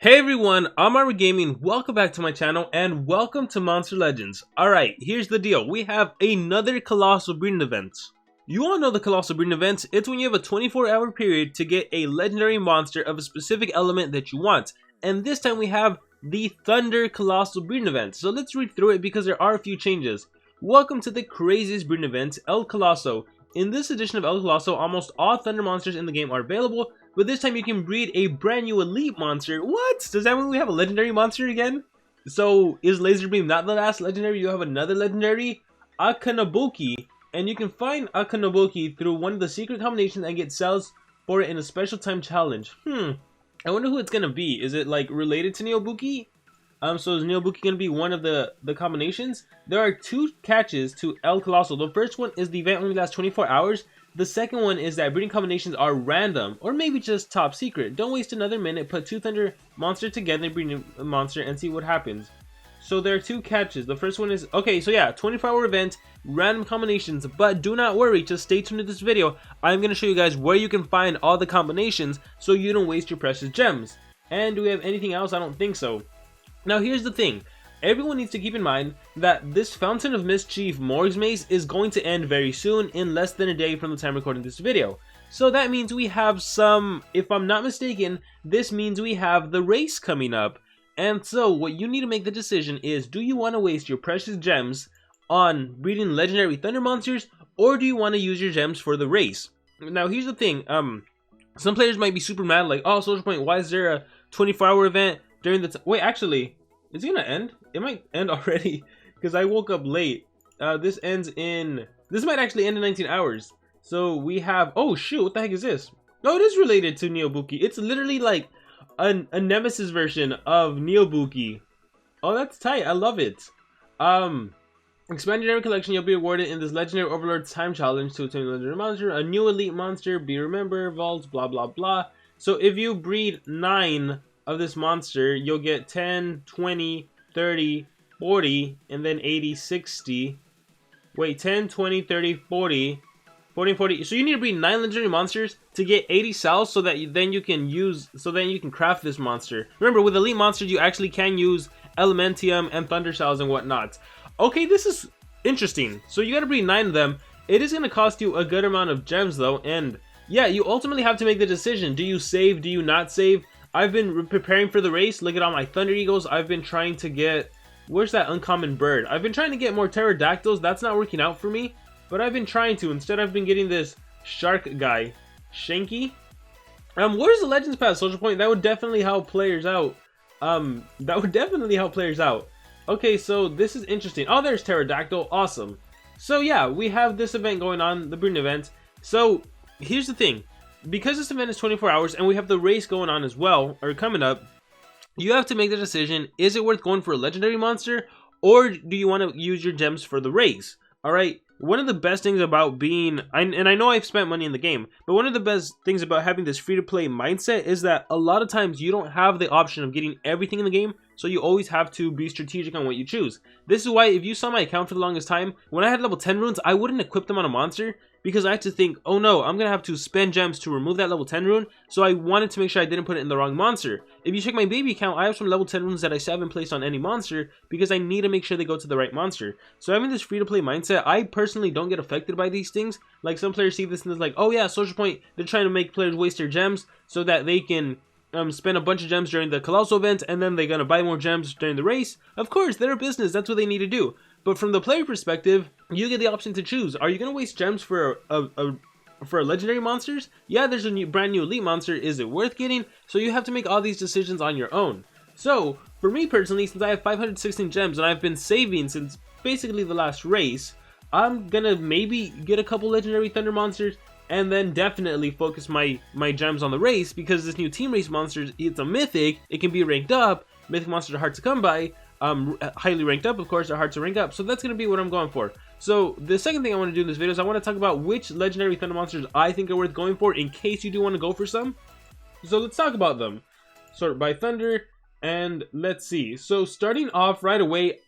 Hey everyone, I'm Armor Gaming, welcome back to my channel, and welcome to Monster Legends. Alright, here's the deal, we have another Colosal breeding event. You all know the Colosal breeding event, it's when you have a 24-hour period to get a legendary monster of a specific element that you want. And this time we have the Thunder Colosal breeding event, so let's read through it because there are a few changes. Welcome to the craziest breeding event, El Coloso. In this edition of El Coloso, almost all Thunder monsters in the game are available, but this time you can breed a brand new elite monster. What? Does that mean we have a legendary monster again? So, is Laser Beam not the last legendary? You have another legendary, Akunobuki, and you can find Akunobuki through one of the secret combinations and get cells for it in a special time challenge. I wonder who it's gonna be. Is it like related to Neobuki? So is Neobuki gonna be one of the combinations? There are two catches to El Coloso. The first one is the event only lasts 24 hours. The second one is that breeding combinations are random, or maybe just top secret. Don't waste another minute, put two Thunder monsters together, breed a monster, and see what happens. So there are two catches. The first one is, okay, so yeah, 24-hour event, random combinations, but do not worry, just stay tuned to this video. I'm going to show you guys where you can find all the combinations so you don't waste your precious gems. And do we have anything else? I don't think so. Now here's the thing. Everyone needs to keep in mind that this Fountain of Mischief Morg's Maze is going to end very soon, in less than a day from the time recording this video. So that means we have some, if I'm not mistaken, this means we have the race coming up. And so what you need to make the decision is, do you want to waste your precious gems on breeding legendary Thunder monsters, or do you want to use your gems for the race? Now here's the thing, some players might be super mad like, oh, SocialPoint, why is there a 24-hour event during the wait, actually, is it gonna end? It might end already because I woke up late. This might actually end in 19 hours. So we have, oh shoot, what the heck is this? No, it is related to Neobuki. It's literally like a nemesis version of Neobuki. Oh, that's tight. I love it. Expand your collection. You'll be awarded in this Legendary Overlord Time Challenge to obtain a legendary monster, a new elite monster, be remember, vaults, blah blah blah. So if you breed 9 of this monster, you'll get 10, 20, 30, 40, and then 80, 60. Wait, 10, 20, 30, 40, 40. So you need to breed 9 legendary monsters to get 80 cells so that then you can craft this monster. Remember, with elite monsters, you actually can use Elementium and Thunder cells and whatnot. Okay, this is interesting. So you gotta breed 9 of them. It is gonna cost you a good amount of gems though, and yeah, you ultimately have to make the decision. Do you save? Do you not save? I've been preparing for the race. Look at all my Thunder Eagles. I've been trying to get, where's that uncommon bird? I've been trying to get more pterodactyls. That's not working out for me, but I've been trying to. Instead, I've been getting this shark guy, Shanky. Where's the Legends Pass, SocialPoint? That would definitely help players out. Okay, so this is interesting. Oh, there's pterodactyl. Awesome. So yeah, we have this event going on, the breeding event. So here's the thing. Because this event is 24 hours and we have the race going on as well, or coming up, you have to make the decision, is it worth going for a legendary monster, or do you want to use your gems for the race? Alright, one of the best things about being, and I know I've spent money in the game, but one of the best things about having this free-to-play mindset is that a lot of times you don't have the option of getting everything in the game, so you always have to be strategic on what you choose. This is why, if you saw my account for the longest time, when I had level 10 runes, I wouldn't equip them on a monster, because I had to think, oh no, I'm going to have to spend gems to remove that level 10 rune, so I wanted to make sure I didn't put it in the wrong monster. If you check my baby account, I have some level 10 runes that I still haven't placed on any monster, because I need to make sure they go to the right monster. So having this free-to-play mindset, I personally don't get affected by these things. Like, some players see this and it's like, oh yeah, SocialPoint, they're trying to make players waste their gems, so that they can spend a bunch of gems during the Colosal event, and then they're going to buy more gems during the race. Of course, they're a business, that's what they need to do. But from the player perspective, you get the option to choose. Are you going to waste gems for legendary monsters? Yeah, there's a brand new elite monster. Is it worth getting? So you have to make all these decisions on your own. So, for me personally, since I have 516 gems and I've been saving since basically the last race, I'm going to maybe get a couple legendary Thunder monsters, and then definitely focus my gems on the race, because this new team race monster, it's a mythic, it can be ranked up, mythic monsters are hard to come by, highly ranked up, of course, are hard to rank up, so that's going to be what I'm going for. So the second thing I want to do in this video is I want to talk about which legendary Thunder monsters I think are worth going for, in case you do want to go for some. So let's talk about them. Sort by Thunder, and let's see. So starting off right away,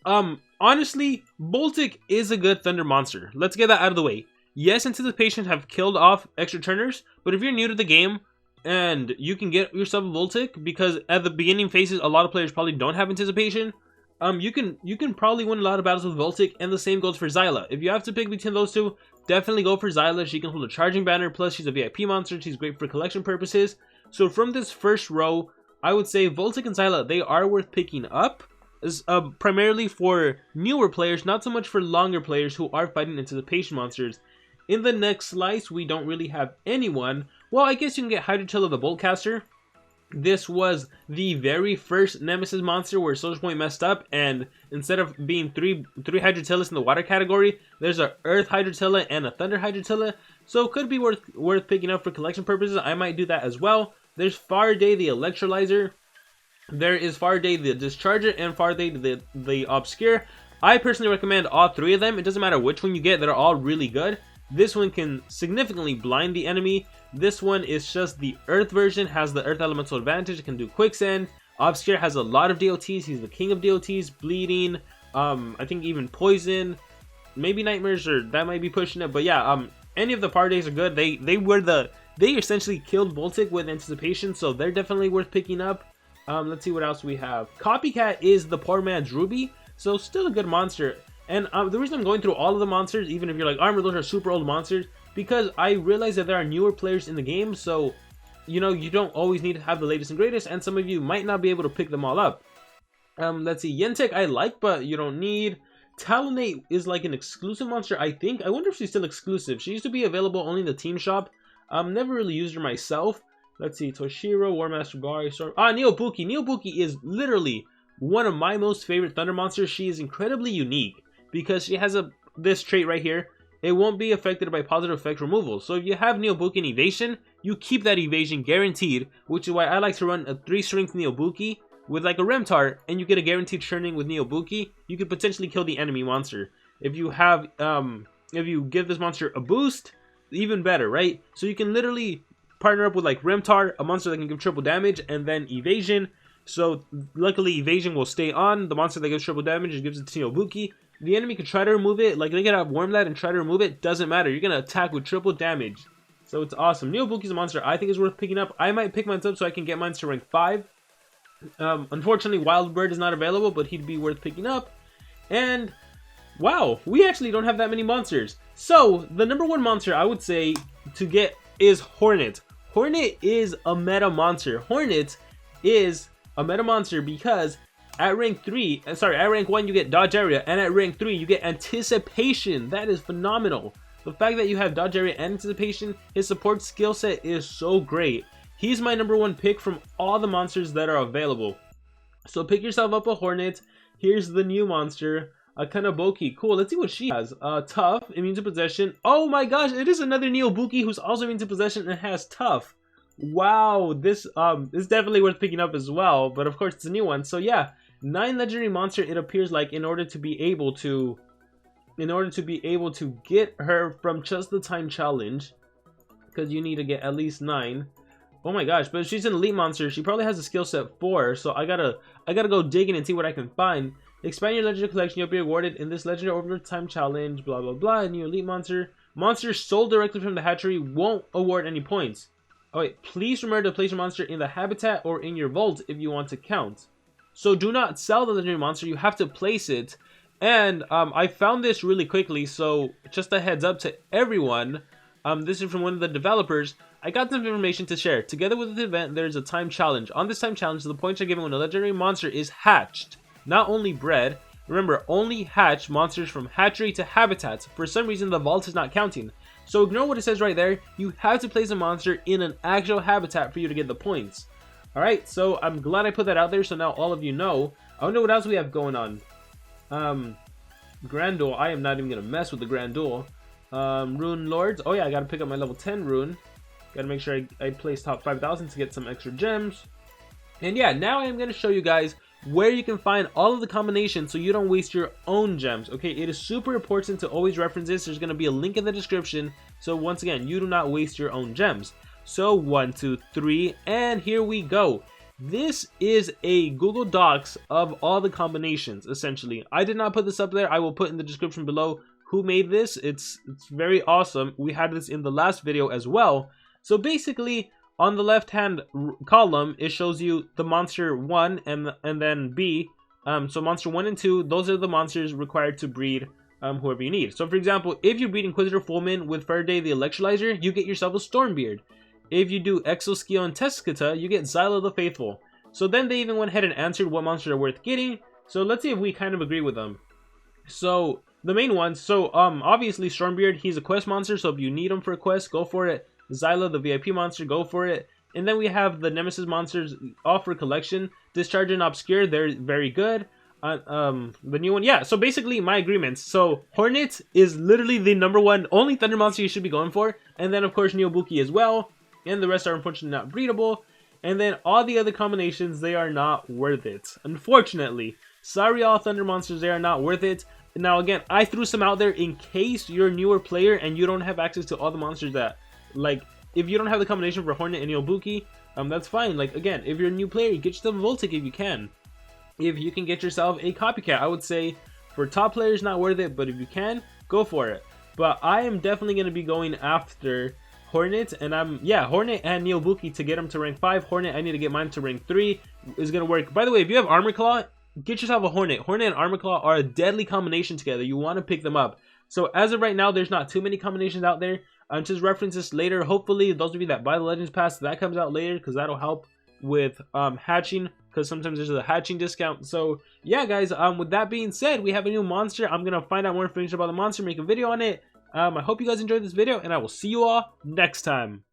honestly, Boltic is a good Thunder monster. Let's get that out of the way. Yes, Anticipation have killed off extra turners, but if you're new to the game, and you can get yourself a Voltic, because at the beginning phases a lot of players probably don't have anticipation. You can probably win a lot of battles with Voltic, and the same goes for Zyla. If you have to pick between those two, definitely go for Zyla. She can hold a charging banner, plus she's a VIP monster, she's great for collection purposes. So from this first row, I would say Voltic and Zyla, they are worth picking up, primarily for newer players, not so much for longer players who are fighting anticipation monsters. In the next slice, we don't really have anyone. Well, I guess you can get Hydrotilla the Boltcaster. This was the very first Nemesis monster where SocialPoint messed up, and instead of being three Hydrotillas in the water category, there's a Earth Hydrotilla and a Thunder Hydrotilla, so it could be worth picking up for collection purposes. I might do that as well. There's Faraday the Electrolyzer, there is Faraday the Discharger, and Faraday the Obscure. I personally recommend all three of them. It doesn't matter which one you get, they're all really good. This one can significantly blind the enemy. This one is just the Earth version, has the Earth Elemental advantage, it can do Quicksand. Obscure has a lot of DOTs, he's the king of DOTs, Bleeding, I think even Poison, maybe Nightmares, or that might be pushing it, but yeah, any of the Pardays are good. They essentially killed Voltic with anticipation, so they're definitely worth picking up. Let's see what else we have. Copycat is the poor man's Ruby, so still a good monster. And the reason I'm going through all of the monsters, even if you're like, Armor, those are super old monsters, because I realize that there are newer players in the game, so, you know, you don't always need to have the latest and greatest, and some of you might not be able to pick them all up. Let's see, Yentek I like, but you don't need. Talonate is like an exclusive monster, I think. I wonder if she's still exclusive. She used to be available only in the team shop. Never really used her myself. Let's see, Toshiro, Warmaster Bari, Storm. Neobuki. Neobuki is literally one of my most favorite Thunder monsters. She is incredibly unique, because she has this trait right here. It won't be affected by positive effect removal. So if you have Neobuki and Evasion, you keep that Evasion guaranteed, which is why I like to run a 3-strength Neobuki with like a Remntar, and you get a guaranteed churning with Neobuki. You could potentially kill the enemy monster. If you have, if you give this monster a boost, even better, right? So you can literally partner up with like Remntar, a monster that can give triple damage, and then Evasion. So luckily Evasion will stay on. The monster that gives triple damage, it gives it to Neobuki. The enemy can try to remove it, like they could have Wormlad and try to remove it, doesn't matter. You're gonna attack with triple damage. So it's awesome. Neobuki's a monster I think is worth picking up. I might pick mine up so I can get mine to rank 5. Unfortunately, Wildbird is not available, but he'd be worth picking up. And wow, we actually don't have that many monsters. So the number one monster I would say to get is Hornet. Hornet is a meta monster. Hornet is a meta monster because at rank 1 you get Dodge Area, and at rank 3 you get Anticipation. That is phenomenal. The fact that you have Dodge Area and Anticipation, his support skill set is so great. He's my number one pick from all the monsters that are available. So pick yourself up a Hornet. Here's the new monster, Akunobuki. Cool, let's see what she has. Tough, immune to possession. Oh my gosh, it is another Neobuki who's also immune to possession and has tough. Wow, this is definitely worth picking up as well, but of course it's a new one. So yeah, 9 legendary monster, it appears like, in order to be able to get her from just the time challenge, because you need to get at least 9. Oh my gosh, but she's an elite monster. She probably has a skill set 4, so I gotta go digging and see what I can find. Expand your legendary collection, you'll be rewarded in this legendary overtime challenge, blah blah blah. A new elite monster. Monsters sold directly from the hatchery won't award any points. Oh wait, please remember to place your monster in the habitat or in your vault if you want to count. So do not sell the legendary monster, you have to place it. And I found this really quickly, so just a heads up to everyone. This is from one of the developers. I got some information to share. Together with the event, there's a time challenge. On this time challenge, the points are given when a legendary monster is hatched, not only bred. Remember, only hatch monsters from hatchery to habitats. For some reason, the vault is not counting. So ignore what it says right there. You have to place a monster in an actual habitat for you to get the points. Alright, so I'm glad I put that out there so now all of you know. I wonder what else we have going on. Grand Duel. I am not even going to mess with the Grand Duel. Rune Lords. Oh yeah, I got to pick up my level 10 rune. Got to make sure I place top 5,000 to get some extra gems. And yeah, now I am going to show you guys where you can find all of the combinations so you don't waste your own gems. Okay, it is super important to always reference this. There's going to be a link in the description. So once again, you do not waste your own gems. So 1, 2, 3, and here we go. This is a Google Docs of all the combinations, essentially. I did not put this up there. I will put in the description below who made this. It's very awesome. We had this in the last video as well. So basically, on the left hand column, it shows you the monster 1 and then B. So monster 1 and 2, those are the monsters required to breed whoever you need. So for example, if you breed Inquisitor Fullman with Faraday the Electrolyzer, you get yourself a Stormbeard. If you do Exoskeo and Teskata, you get Xylo the Faithful. So then they even went ahead and answered what monsters are worth getting. So let's see if we kind of agree with them. So the main ones, so obviously Stormbeard, he's a quest monster, so if you need him for a quest, go for it. Xylo, the VIP monster, go for it. And then we have the Nemesis monsters all for collection. Discharge and Obscure, they're very good. The new one, yeah, so basically my agreements. So Hornet is literally the #1 only thunder monster you should be going for, and then of course Neobuki as well, and the rest are unfortunately not breedable. And then all the other combinations, they are not worth it, unfortunately. Sorry all thunder monsters, they are not worth it. Now again, I threw some out there in case you're a newer player and you don't have access to all the monsters that, like, if you don't have the combination for Hornet and Neobuki, that's fine. Like again, if you're a new player, get yourself a Voltic if you can. If you can get yourself a Copycat, I would say for top players, not worth it, but if you can, go for it. But I am definitely going to be going after Hornet, and Hornet and Neobuki to get them to rank 5. Hornet, I need to get mine to rank 3, is going to work. By the way, if you have Armor Claw, get yourself a Hornet. Hornet and Armor Claw are a deadly combination together. You want to pick them up. So as of right now, there's not too many combinations out there. Just reference this later. Hopefully, those of you that buy the Legends Pass, that comes out later, because that'll help with hatching, because sometimes there's a hatching discount. So yeah guys, with that being said, we have a new monster. I'm gonna find out more information about the monster, make a video on it. I hope you guys enjoyed this video, and I will see you all next time.